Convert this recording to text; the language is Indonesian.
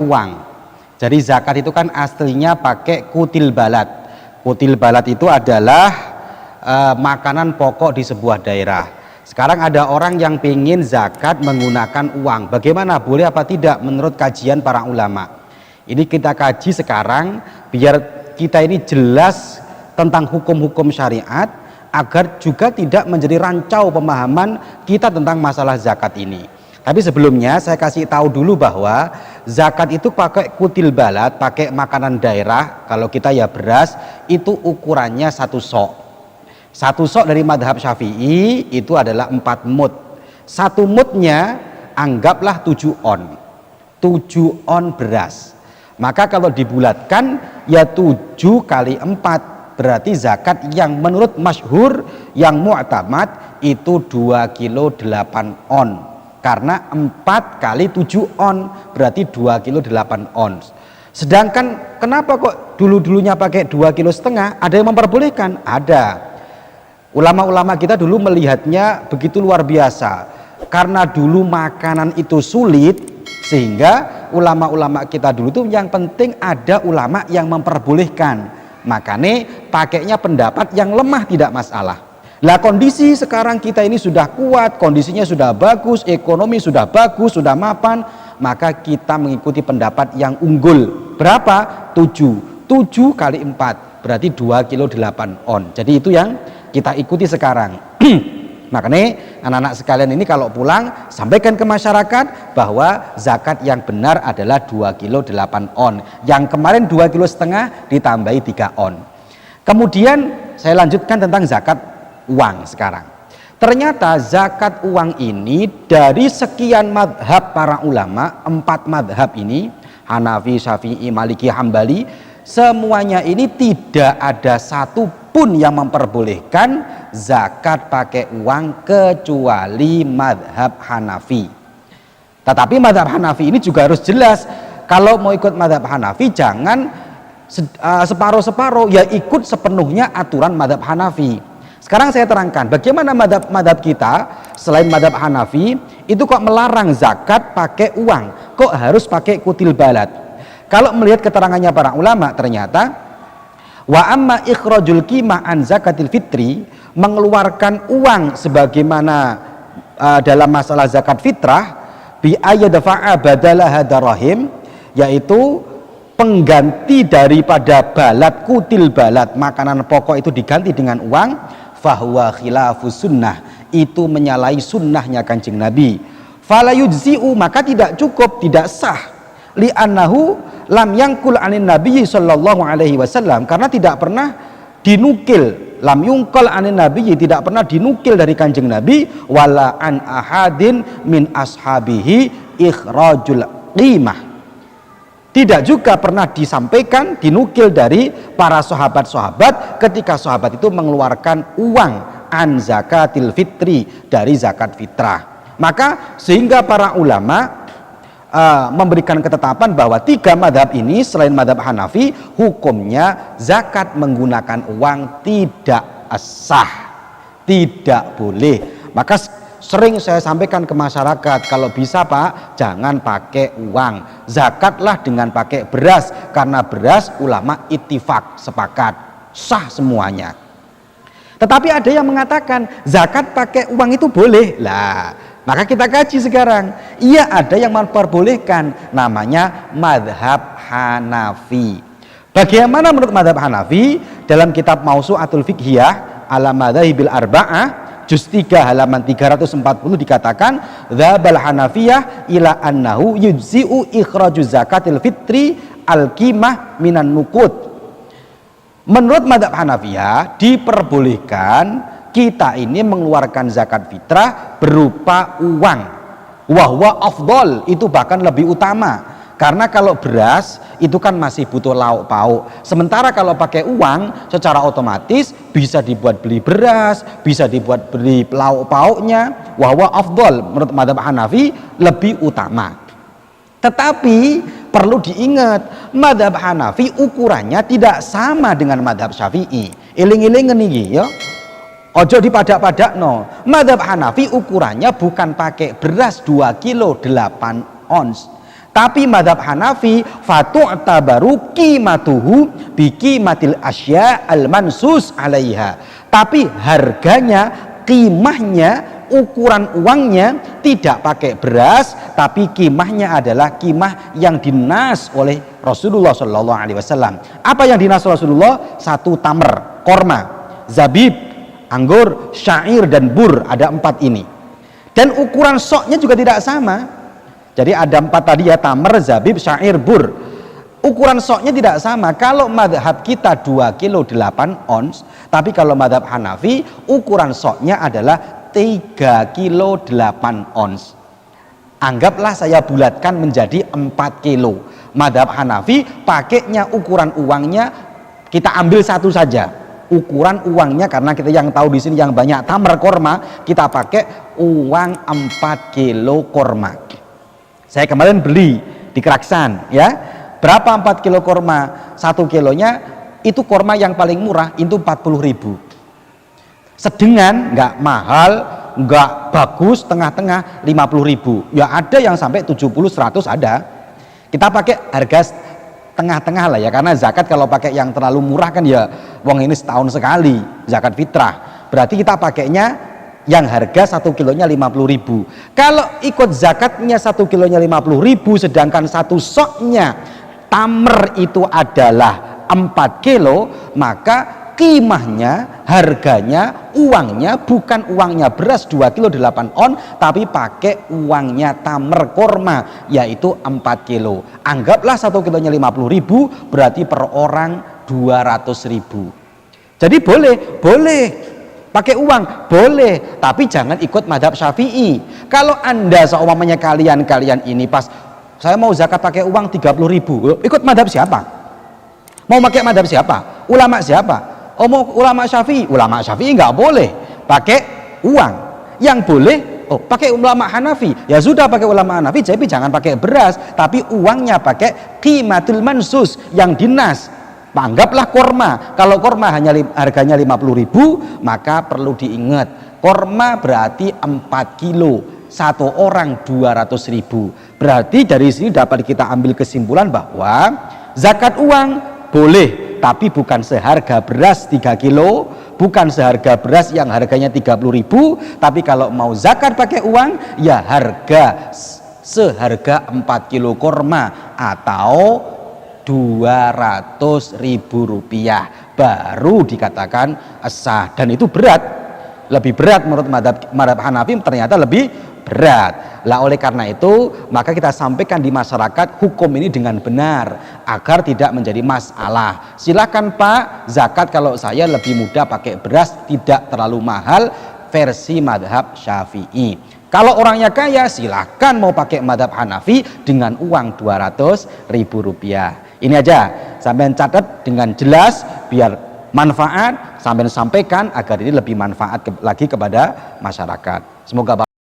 uang. Jadi zakat itu kan aslinya pakai kutil balad. Kutil balad itu adalah makanan pokok di sebuah daerah. Sekarang ada orang yang ingin zakat menggunakan uang. Bagaimana? Boleh apa tidak menurut kajian para ulama? Ini kita kaji sekarang biar kita ini jelas tentang hukum-hukum syariat, agar juga tidak menjadi rancau pemahaman kita tentang masalah zakat ini. Tapi sebelumnya saya kasih tahu dulu bahwa zakat itu pakai kutil balad, pakai makanan daerah. Kalau kita ya beras, itu ukurannya 1 sok. 1 sok dari madhab Syafi'i itu adalah 4 mud. 1 mudnya anggaplah 7 on. 7 on beras. Maka kalau dibulatkan ya 7 kali 4. Berarti zakat yang menurut masyhur, yang mu'tamad itu 2 kilo 8 on. Karena 4 kali 7 on berarti 2 kilo 8 ons. Sedangkan kenapa kok dulu-dulunya pakai 2 kilo setengah? Ada yang memperbolehkan? Ada. Ulama-ulama kita dulu melihatnya begitu luar biasa. Karena dulu makanan itu sulit, sehingga ulama-ulama kita dulu tuh yang penting ada ulama yang memperbolehkan. Makanya pakainya pendapat yang lemah tidak masalah. Lah kondisi sekarang kita ini sudah kuat, kondisinya sudah bagus, ekonomi sudah bagus, sudah mapan, maka kita mengikuti pendapat yang unggul. Berapa? 7. 7 kali 4 berarti 2 kilo 8 on. Jadi itu yang kita ikuti sekarang. Makanya anak-anak sekalian ini kalau pulang sampaikan ke masyarakat bahwa zakat yang benar adalah 2 kilo 8 on. Yang kemarin 2 kilo setengah ditambahi 3 on. Kemudian saya lanjutkan tentang zakat uang sekarang. Ternyata zakat uang ini dari sekian madhab para ulama, 4 madhab ini, Hanafi, Syafi'i, Maliki, Hambali, semuanya ini tidak ada satu pun yang memperbolehkan zakat pakai uang kecuali madhab Hanafi. Tetapi madhab Hanafi ini juga harus jelas. Kalau mau ikut madhab Hanafi jangan separuh-separuh, ya ikut sepenuhnya aturan madhab Hanafi. Sekarang saya terangkan bagaimana madhab kita selain madhab Hanafi itu kok melarang zakat pakai uang, kok harus pakai kutil balad. Kalau melihat keterangannya para ulama, ternyata wa amma ikhrajul qimah an zakatil fitri, mengeluarkan uang sebagaimana dalam masalah zakat fitrah, bi ayyadfa'a badalaha darahim, yaitu pengganti daripada balad, kutil balad, makanan pokok itu diganti dengan uang, fahuwa khilafus sunnah, itu menyalahi sunnahnya Kanjeng Nabi. Fala yujzi'u, maka tidak cukup, tidak sah. Li'annahu lam yangkul anin Nabi sallallahu alaihi wasallam, karena tidak pernah dinukil, lam yungkal anin Nabi, tidak pernah dinukil dari Kanjeng Nabi, wala an ahadin min ashabihi ikhrajul qimah, tidak juga pernah disampaikan, dinukil dari para sahabat-sahabat ketika sahabat itu mengeluarkan uang an zakatil fitri, dari zakat fitrah. Maka sehingga para ulama memberikan ketetapan bahwa 3 madhab ini selain madhab Hanafi, hukumnya zakat menggunakan uang tidak sah, tidak boleh. Maka sering saya sampaikan ke masyarakat, kalau bisa Pak, jangan pakai uang, zakatlah dengan pakai beras, karena beras ulama ittifaq, sepakat, sah semuanya. Tetapi ada yang mengatakan zakat pakai uang itu boleh. Lah, maka kita kaji sekarang. Iya, ada yang memperbolehkan, namanya madhab Hanafi. Bagaimana menurut madhab Hanafi? Dalam kitab Mausu'atul Fiqhiyah ala madhahibil arba'ah, juz 3 halaman 340 dikatakan, dzabal Hanafiyah ila annahu yujzi'u ikhraju zakatil fitri al-qimah minan nuqud. Menurut madhab Hanafiyah diperbolehkan kita ini mengeluarkan zakat fitrah berupa uang, wahwa afdol, itu bahkan lebih utama, karena kalau beras itu kan masih butuh lauk pauk, sementara kalau pakai uang secara otomatis bisa dibuat beli beras, bisa dibuat beli lauk pauknya, wahwa afdol, menurut madhab Hanafi lebih utama. Tetapi perlu diingat, madhab Hanafi ukurannya tidak sama dengan madhab Syafi'i. Iling-iling ini ya, ojo dipadak-padak no. Madhab Hanafi ukurannya bukan pakai beras 2 kilo 8 ons, Tapi madhab Hanafi fatu'tabaru qimatuhu biqimatil asya al-mansus alaiha. Tapi harganya, qimahnya, ukuran uangnya tidak pakai beras, tapi qimahnya adalah qimah yang dinas oleh Rasulullah Shallallahu Alaihi Wasallam. Apa yang dinas Rasulullah? Satu tamer, korma, zabib, anggur, syair dan bur, ada 4 ini. Dan ukuran soknya juga tidak sama. Jadi ada 4 tadi ya, tamer, zabib, syair, bur. Ukuran soknya tidak sama. Kalau madhab kita 2 kilo 8 ons, tapi kalau madhab Hanafi ukuran soknya adalah 3 kilo 8 ons. Anggaplah saya bulatkan menjadi 4 kilo. Madhab Hanafi pakainya ukuran uangnya kita ambil satu saja. Ukuran uangnya, karena kita yang tahu di sini yang banyak tamer korma, kita pakai uang 4 kilo korma. Saya kemarin beli di Keraksan ya. Berapa 4 kilo korma? 1 kilonya itu korma yang paling murah itu 40.000. Sedengan, nggak mahal, nggak bagus, tengah-tengah 50.000. Ya ada yang sampai 70-100 ada. Kita pakai harga tengah-tengah lah ya, karena zakat kalau pakai yang terlalu murah kan ya wong ini setahun sekali zakat fitrah. Berarti kita pakainya yang harga 1 kilonya 50.000. Kalau ikut zakatnya 1 kilonya 50.000, sedangkan satu soknya tamer itu adalah 4 kilo, maka qimahnya, harganya, uangnya bukan uangnya beras 2 kilo 8 on, tapi pakai uangnya tamer korma, yaitu 4 kilo. Anggaplah 1 kilonya 50.000, berarti per orang 200.000. Jadi boleh pakai uang, boleh, tapi jangan ikut madhab Syafi'i. Kalau anda seumpamanya kalian ini pas saya mau zakat pakai uang 30.000, ikut madhab siapa? Mau pakai madhab siapa? Ulama siapa? Oh, mau ulama Syafi'i? Ulama Syafi'i nggak boleh pakai uang. Yang boleh pakai ulama Hanafi. Ya sudah, pakai ulama Hanafi, jadi jangan pakai beras, tapi uangnya pakai qimatul mansus yang dinas. Anggaplah korma. Kalau korma hanya harganya 50.000, maka perlu diingat korma berarti 4 kilo, satu orang 200.000. Berarti dari sini dapat kita ambil kesimpulan bahwa zakat uang boleh, tapi bukan seharga beras 3 kilo, bukan seharga beras yang harganya 30.000, tapi kalau mau zakat pakai uang ya harga seharga 4 kilo korma atau 200.000 rupiah baru dikatakan sah. Dan itu berat, lebih berat menurut madhab Hanafi, ternyata lebih berat. Lah oleh karena itu maka kita sampaikan di masyarakat hukum ini dengan benar agar tidak menjadi masalah. Silakan Pak, zakat kalau saya lebih mudah pakai beras, tidak terlalu mahal, versi madhab Syafi'i. Kalau orangnya kaya silahkan mau pakai madhab Hanafi dengan uang 200.000 rupiah. Ini aja sampai catat dengan jelas biar manfaat, sampai sampaikan agar ini lebih manfaat lagi kepada masyarakat. Semoga